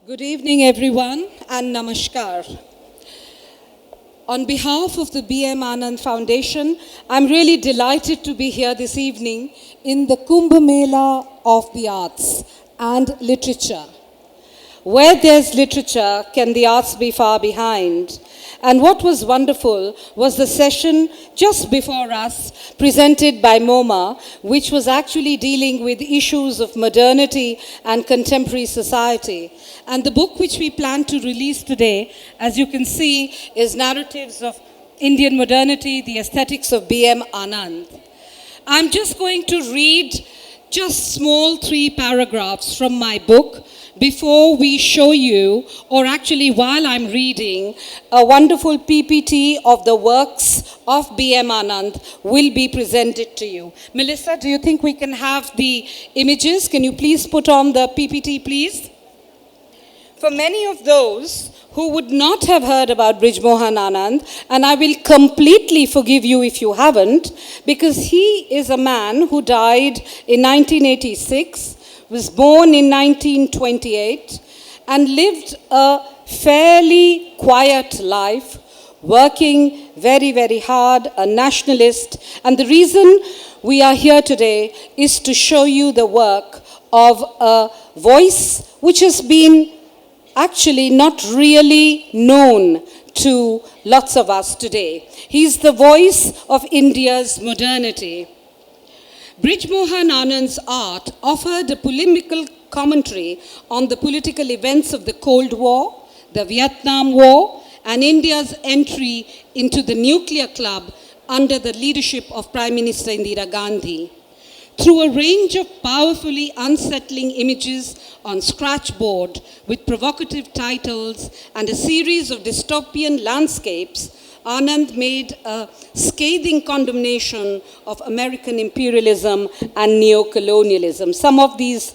Good evening, everyone, and namaskar. On behalf of the B.M. Anand Foundation, I'm really delighted to be here this evening in the Kumbh Mela of the Arts and Literature. Where there's literature, can the arts be far behind? And what was wonderful was the session just before us presented by MoMA, which was actually dealing with issues of modernity and contemporary society. And the book which we plan to release today, as you can see, is Narratives of Indian Modernity, the Aesthetics of B.M. Anand. I'm just going to read just small 3 paragraphs from my book before we show you, or actually while I'm reading, a wonderful PPT of the works of B.M. Anand will be presented to you. Melissa, do you think we can have the images? Can you please put on the PPT, please? For many of those who would not have heard about Brij Mohan Anand, and I will completely forgive you if you haven't, because he is a man who died in 1986, was born in 1928, and lived a fairly quiet life, working very, very hard, a nationalist. And the reason we are here today is to show you the work of a voice which has been actually not really known to lots of us today. He's the voice of India's modernity. Brij Mohan Anand's art offered a polemical commentary on the political events of the Cold War, the Vietnam War, and India's entry into the nuclear club under the leadership of Prime Minister Indira Gandhi. Through a range of powerfully unsettling images on scratchboard with provocative titles and a series of dystopian landscapes, Anand made a scathing condemnation of American imperialism and neocolonialism. Some of these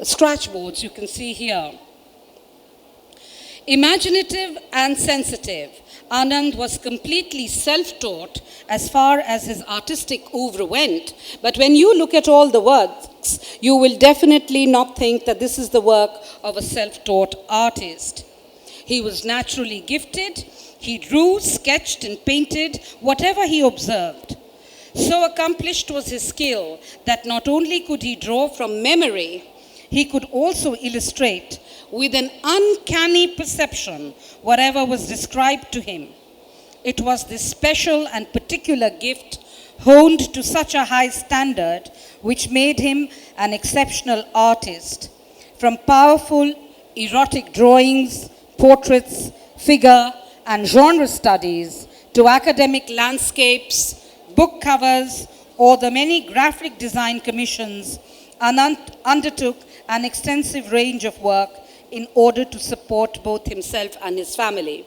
scratchboards you can see here. Imaginative and sensitive, Anand was completely self-taught as far as his artistic oeuvre went. But when you look at all the works, you will definitely not think that this is the work of a self-taught artist. He was naturally gifted. He drew, sketched, and painted whatever he observed. So accomplished was his skill that not only could he draw from memory, he could also illustrate with an uncanny perception whatever was described to him. It was this special and particular gift honed to such a high standard which made him an exceptional artist. From powerful erotic drawings, portraits, figure, and genre studies to academic landscapes, book covers, or the many graphic design commissions, Anand undertook an extensive range of work in order to support both himself and his family.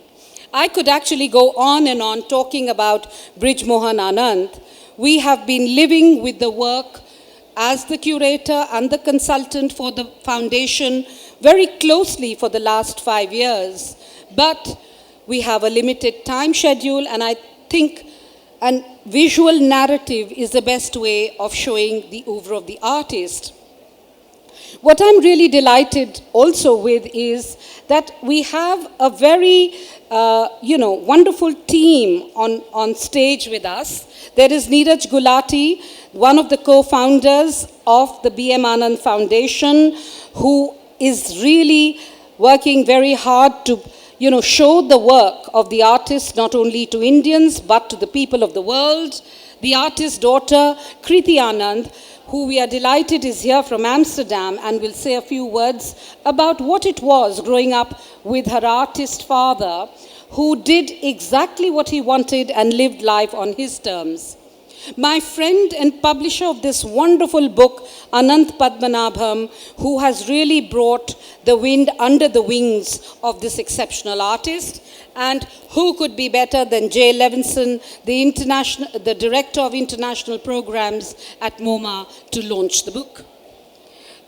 I could actually go on and on talking about Brij Mohan Anand. We have been living with the work as the curator and the consultant for the foundation very closely for the last 5 years. But we have a limited time schedule, and I think a visual narrative is the best way of showing the oeuvre of the artist. What I'm really delighted also with is that we have a very, wonderful team on stage with us. There is Neeraj Gulati, one of the co-founders of the B.M. Anand Foundation, who is really working very hard to show the work of the artist not only to Indians but to the people of the world. The artist's daughter, Kriti Anand, who we are delighted is here from Amsterdam and will say a few words about what it was growing up with her artist father, who did exactly what he wanted and lived life on his terms. My friend and publisher of this wonderful book, Anand Padmanabham, who has really brought the wind under the wings of this exceptional artist. And who could be better than Jay Levenson, the director of international programs at MoMA, to launch the book.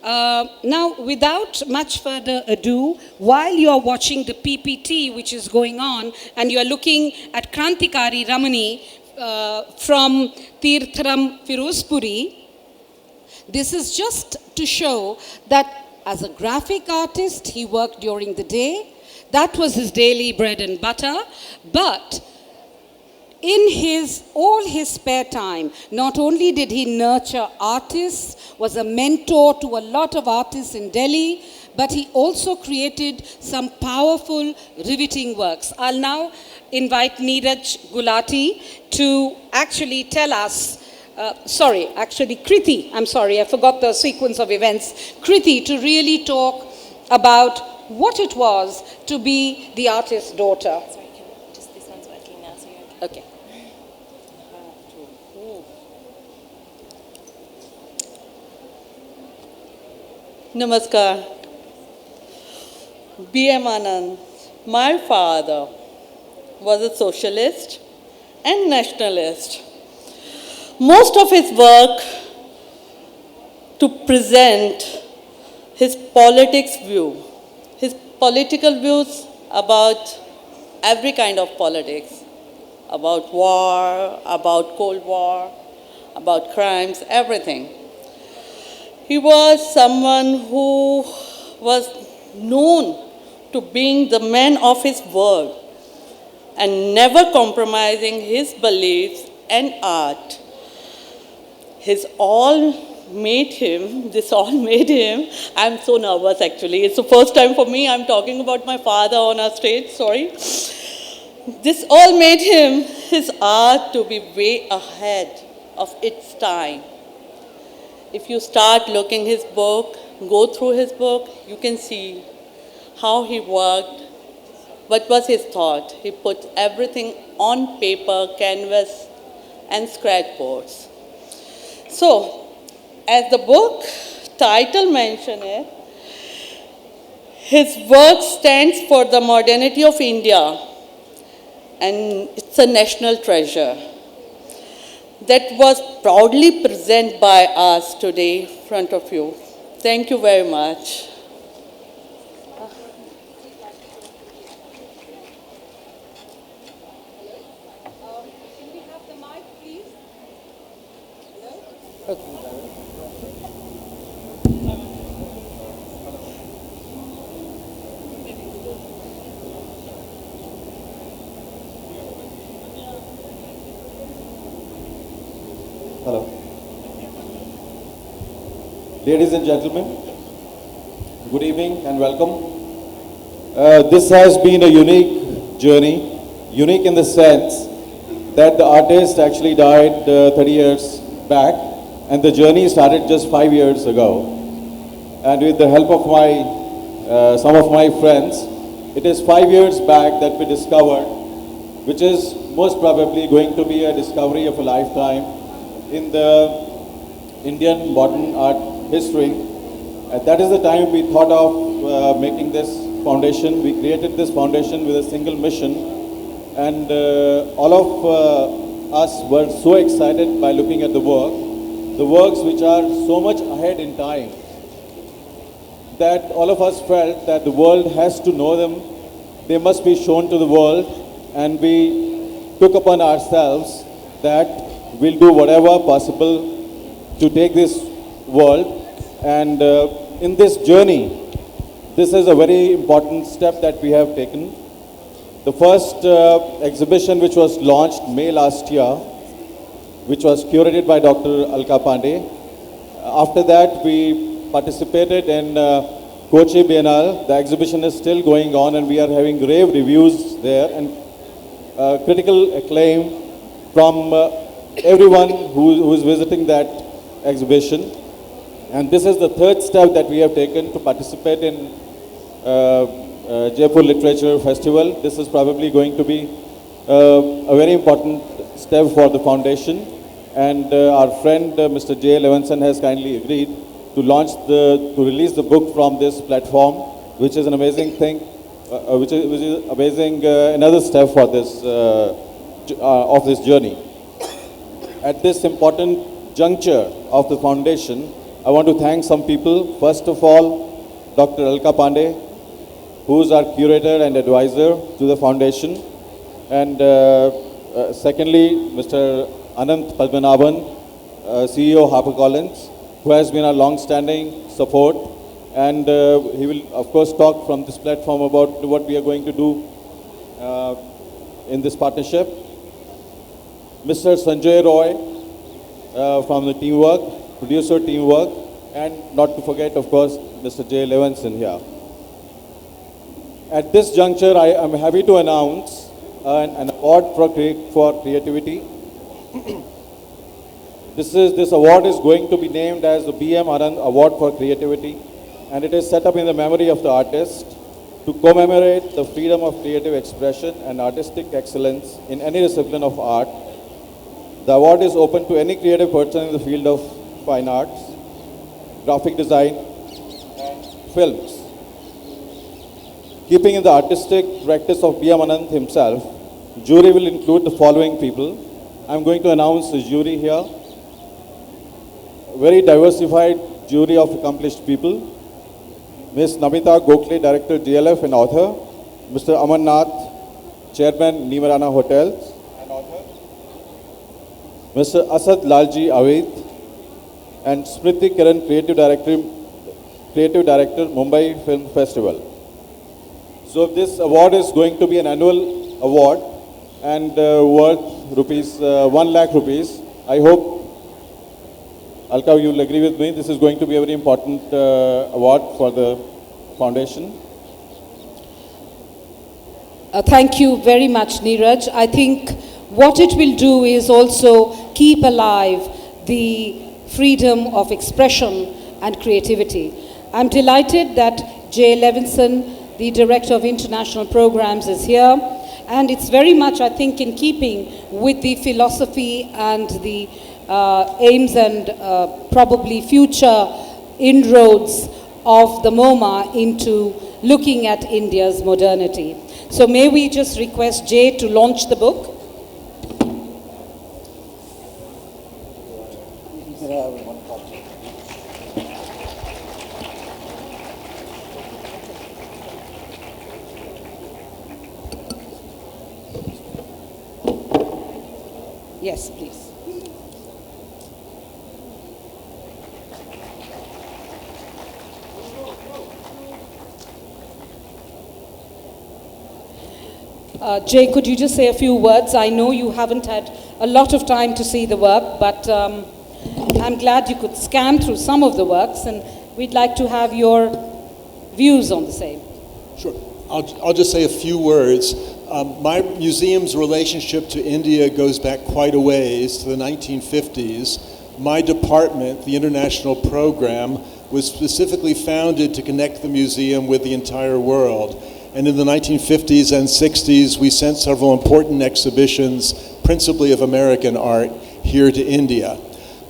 Now, without much further ado, while you are watching the PPT which is going on, and you are looking at Krantikari Ramani, from Tirtharam Firozpuri, this is just to show that As a graphic artist, he worked during the day. That was his daily bread and butter. But in all his spare time, not only did he nurture artists, was a mentor to a lot of artists in Delhi, but he also created some powerful, riveting works. I'll now invite Neeraj Gulati to actually tell us, Kriti, I'm sorry, I forgot the sequence of events. Kriti, to really talk about what it was to be the artist's daughter. Sorry, just this one's working now, so you're okay. Okay. Namaskar. B.M. Anand, my father was a socialist and nationalist. Most of his work to present his politics view, his political views about every kind of politics, about war, about Cold War, about crimes, everything. He was someone who was known to being the man of his word and never compromising his beliefs and art. This all made him, I'm so nervous actually. It's the first time for me I'm talking about my father on a stage, sorry. This all made him, his art, to be way ahead of its time. If you start looking his book, go through his book, you can see how he worked, what was his thought. He put everything on paper, canvas, and scratchboards. So, as the book title mentioned it, his work stands for the modernity of India, and it's a national treasure that was proudly presented by us today in front of you. Thank you very much. Can we have the mic, please? Hello. Ladies and gentlemen, good evening and welcome. This has been a unique journey, unique in the sense that the artist actually died 30 years back and the journey started just 5 years ago. And with the help of some of my friends, it is 5 years back that we discovered, which is most probably going to be a discovery of a lifetime in the Indian modern art history. That is the time we thought of making this foundation. We created this foundation with a single mission, and all of us were so excited by looking at the works which are so much ahead in time, that all of us felt that the world has to know them, they must be shown to the world, and we took upon ourselves that we'll do whatever possible to take this world. And in this journey, this is a very important step that we have taken. The first exhibition, which was launched May last year, which was curated by Dr. Alka Pande. After that, we participated in Kochi Biennale. The exhibition is still going on and we are having rave reviews there and critical acclaim from everyone who is visiting that exhibition. And this is the third step that we have taken to participate in Jaipur Literature Festival. This is probably going to be a very important step for the foundation. And our friend Mr. J. Levenson has kindly agreed to release the book from this platform, which is an amazing thing, which is amazing another step for this of this journey. At this important juncture of the foundation, I want to thank some people. First of all, Dr. Alka Pande, who is our curator and advisor to the foundation. And secondly, Mr. Anand CEO HarperCollins, who has been a long-standing support And he will, of course, talk from this platform about what we are going to do in this partnership. Mr. Sanjay Roy from the teamwork, producer teamwork, and not to forget, of course, Mr. J. Levenson here. At this juncture, I am happy to announce an award for creativity. This award is going to be named as the B.M. Anand Award for Creativity, and it is set up in the memory of the artist to commemorate the freedom of creative expression and artistic excellence in any discipline of art. The award is open to any creative person in the field of fine arts, graphic design, and films. Keeping in the artistic practice of B.M. Anand himself, jury will include the following people. I'm going to announce the jury here. Very diversified jury of accomplished people. Ms. Namita Gokhale, Director GLF and author. Mr. Aman Nath, Chairman Nimarana Hotels and author. Mr. Asad Lalji Avid and Smriti Kiran, Creative Director, Mumbai Film Festival. So this award is going to be an annual award and worth rupees 1 lakh rupees. I hope, Alka, you will agree with me. This is going to be a very important award for the foundation. Thank you very much, Neeraj. I think what it will do is also keep alive the freedom of expression and creativity. I'm delighted that J. Levenson, the Director of International Programs, is here. And it's very much, I think, in keeping with the philosophy and the aims and probably future inroads of the MoMA into looking at India's modernity. So may we just request Jay to launch the book? Yes, please. Jay, could you just say a few words? I know you haven't had a lot of time to see the work, but I'm glad you could scan through some of the works, and we'd like to have your views on the same. Sure. I'll just say a few words. My museum's relationship to India goes back quite a ways, to the 1950s. My department, the International Program, was specifically founded to connect the museum with the entire world. And in the 1950s and 60s, we sent several important exhibitions, principally of American art, here to India.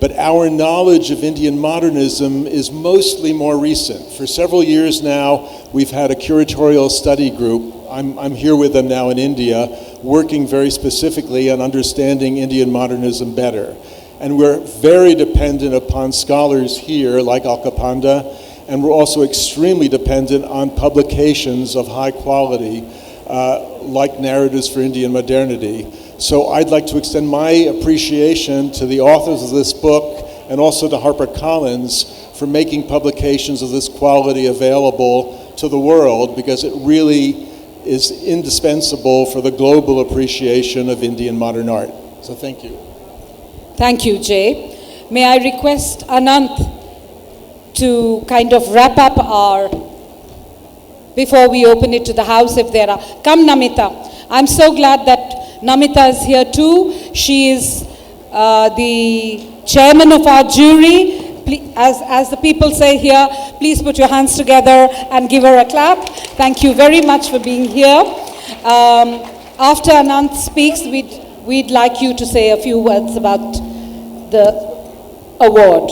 But our knowledge of Indian modernism is mostly more recent. For several years now, we've had a curatorial study group. I'm here with them now in India, working very specifically on understanding Indian modernism better. And we're very dependent upon scholars here, like Alka Pande, and we're also extremely dependent on publications of high quality, like Narratives for Indian Modernity. So I'd like to extend my appreciation to the authors of this book and also to HarperCollins for making publications of this quality available to the world, because it really is indispensable for the global appreciation of Indian modern art. So thank you. Thank you, Jay. May I request Anand to kind of wrap up our, before we open it to the house if there are. Come, Namita. I'm so glad that Namita is here too. She is the chairman of our jury. As the people say here, please put your hands together and give her a clap. Thank you very much for being here. After Anand speaks, we'd like you to say a few words about the award.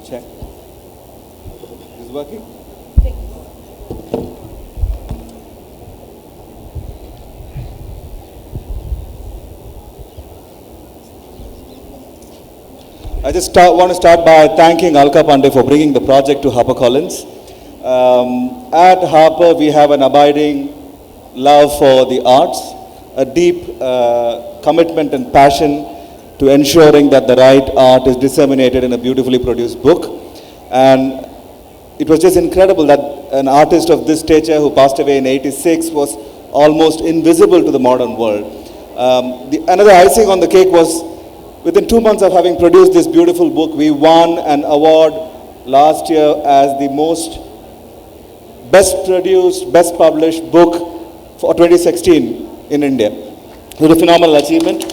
Check. Is it working? I just want to start by thanking Alka Pande for bringing the project to HarperCollins. At Harper, we have an abiding love for the arts, a deep commitment and passion to ensuring that the right art is disseminated in a beautifully produced book. And it was just incredible that an artist of this stature who passed away in '86 was almost invisible to the modern world. Another icing on the cake was within 2 months of having produced this beautiful book, we won an award last year as the most best produced, best published book for 2016 in India. It was a phenomenal achievement.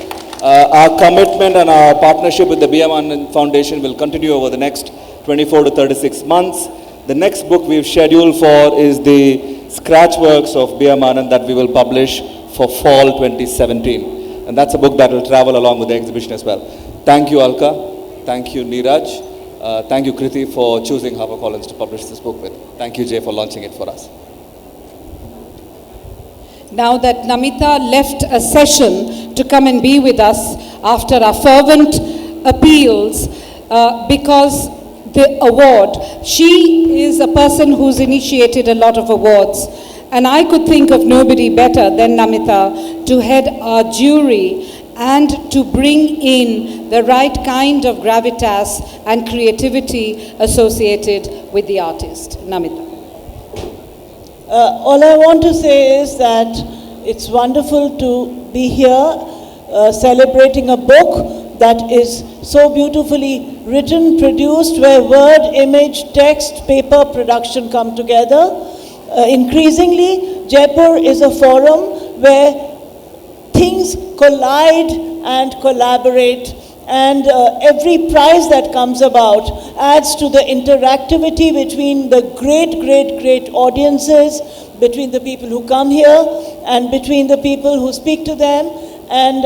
Our commitment and our partnership with the B.M. Anand Foundation will continue over the next 24 to 36 months. The next book we've scheduled for is the scratch works of B.M. Anand that we will publish for fall 2017. And that's a book that will travel along with the exhibition as well. Thank you, Alka. Thank you, Neeraj. Thank you, Kriti, for choosing HarperCollins to publish this book with. Thank you, Jay, for launching it for us. Now that Namita left a session to come and be with us after our fervent appeals, because the award, she is a person who's initiated a lot of awards, and I could think of nobody better than Namita to head our jury and to bring in the right kind of gravitas and creativity associated with the artist. Namita. All I want to say is that it's wonderful to be here celebrating a book that is so beautifully written, produced, where word, image, text, paper, production come together. Increasingly, Jaipur is a forum where things collide and collaborate, and every prize that comes about adds to the interactivity between the great audiences, between the people who come here and between the people who speak to them. And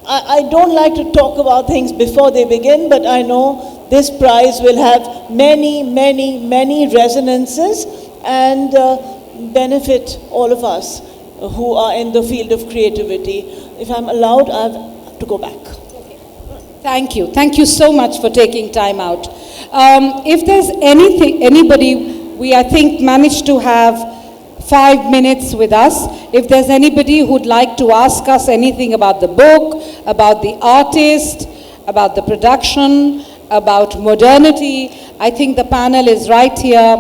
I don't like to talk about things before they begin, but I know this prize will have many resonances and benefit all of us who are in the field of creativity. If I'm allowed, I have to go back. Thank you. Thank you so much for taking time out. If there's anybody, we I think managed to have 5 minutes with us. If there's anybody who'd like to ask us anything about the book, about the artist, about the production, about modernity, I think the panel is right here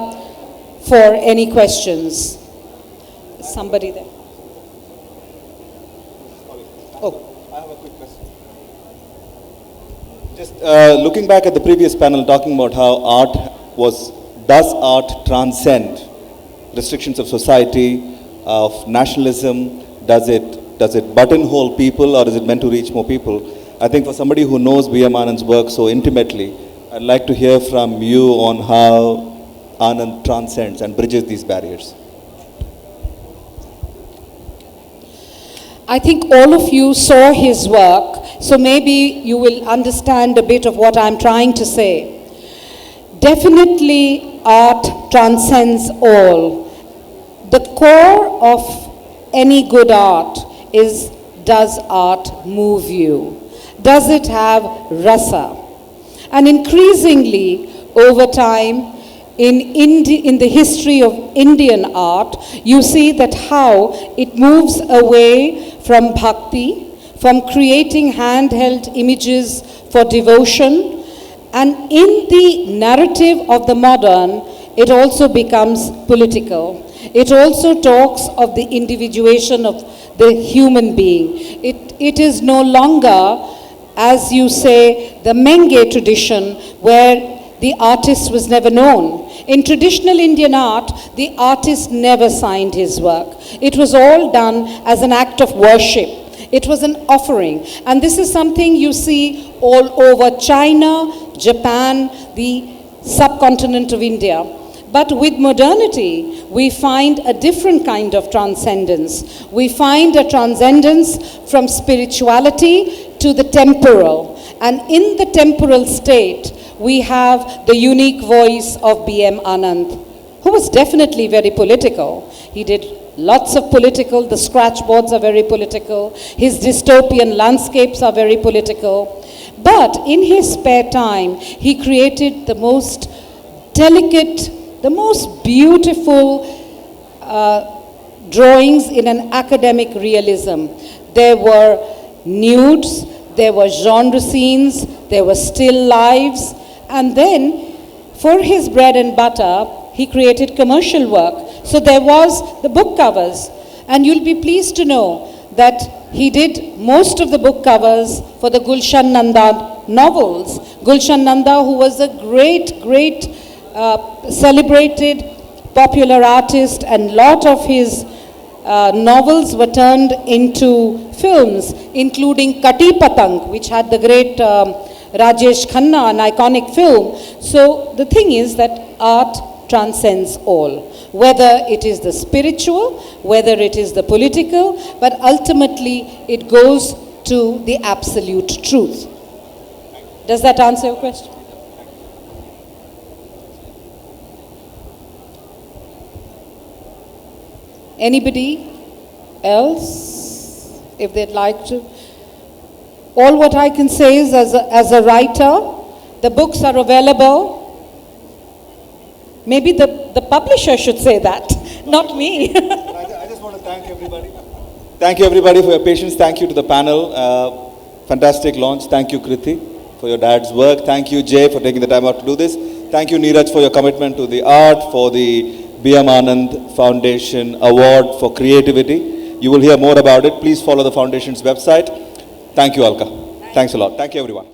for any questions. Somebody there. I have a quick question. Just looking back at the previous panel, talking about how does art transcend restrictions of society, of nationalism? Does it buttonhole people, or is it meant to reach more people? I think for somebody who knows B.M. Anand's work so intimately, I'd like to hear from you on how Anand transcends and bridges these barriers. I think all of you saw his work, so maybe you will understand a bit of what I'm trying to say. Definitely, art transcends all. The core of any good art is, does art move you? Does it have rasa? And increasingly, over time, in the history of Indian art, you see that how it moves away from bhakti, from creating handheld images for devotion, and in the narrative of the modern, it also becomes political. It also talks of the individuation of the human being. It is no longer, as you say, the Menge tradition where the artist was never known. In traditional Indian art, the artist never signed his work. It was all done as an act of worship. It was an offering. And this is something you see all over China, Japan, the subcontinent of India. But with modernity, we find a different kind of transcendence. We find a transcendence from spirituality to the temporal. And in the temporal state, we have the unique voice of B.M. Anand, who was definitely very political. He did lots of political, the scratch boards are very political, his dystopian landscapes are very political. But in his spare time, he created the most delicate, the most beautiful drawings in an academic realism. There were nudes, there were genre scenes, there were still lives, and then For his bread and butter, he created commercial work. So there was the book covers. And you'll be pleased to know that he did most of the book covers for the Gulshan Nanda novels. Gulshan Nanda, who was a great celebrated popular artist, and lot of his novels were turned into films, including Kati Patang, which had the great Rajesh Khanna, an iconic film. So the thing is that art transcends all, whether it is the spiritual, whether it is the political, but ultimately it goes to the absolute truth. Does that answer your question? Anybody else, if they'd like to? All what I can say is, as a writer, the books are available. Maybe the publisher should say that, not me. I just want to thank everybody. Thank you everybody for your patience. Thank you to the panel. Fantastic launch. Thank you, Kriti, for your dad's work. Thank you, Jay, for taking the time out to do this. Thank you, Neeraj, for your commitment to the art, for the B.M. Anand Foundation Award for Creativity. You will hear more about it. Please follow the foundation's website. Thank you, Alka. Thanks a lot. Thank you, everyone.